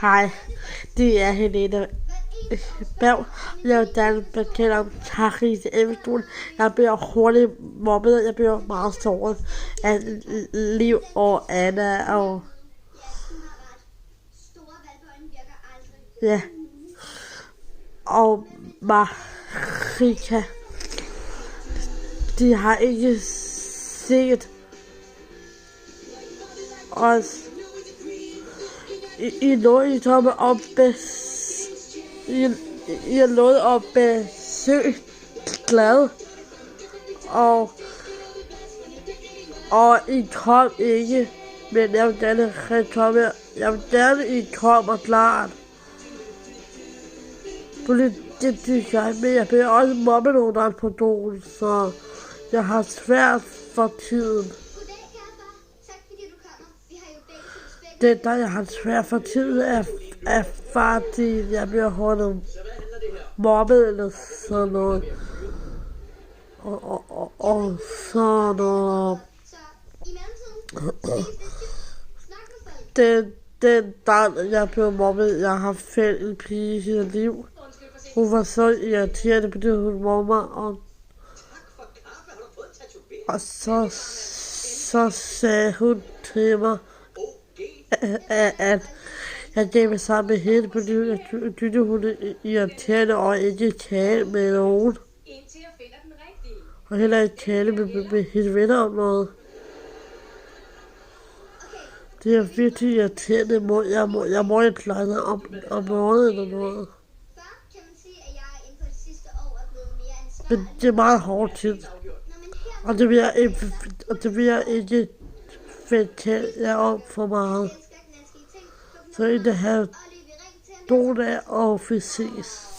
Hej, det er Helene Berg. Jeg vil gerne fortælle om Karis Evenstuen. Jeg bliver hurtigt mobbet. Jeg bliver meget såret af Liv og Anna og... Ja. Og Marika. De har ikke set os. I nåede at besøge glad, og I kom ikke, men jeg vil gerne I kommer klart. Men jeg bliver også mobbet under en person, så jeg har svært for tiden. Det, der jeg har svært for tiden, er fordi jeg bliver hårdt mobbet eller sådan noget. Og sådan noget. Den dag jeg blev mobbet, jeg har fældt en pige i sit liv. Hun var så irriterende, fordi hun mobbede mig, og så sagde hun til mig, at jeg gav mig sammen med hende, fordi jeg synes, hun er irriterende og ikke tale med nogen. Og heller ikke tale med hendes venner om noget. Det er virkelig irriterende, jeg må ikke klare sig om noget eller noget. Men det er meget hårdt tid. Og det vil jeg ikke fortælle jer om for meget. Så I have nogle af og vi ses.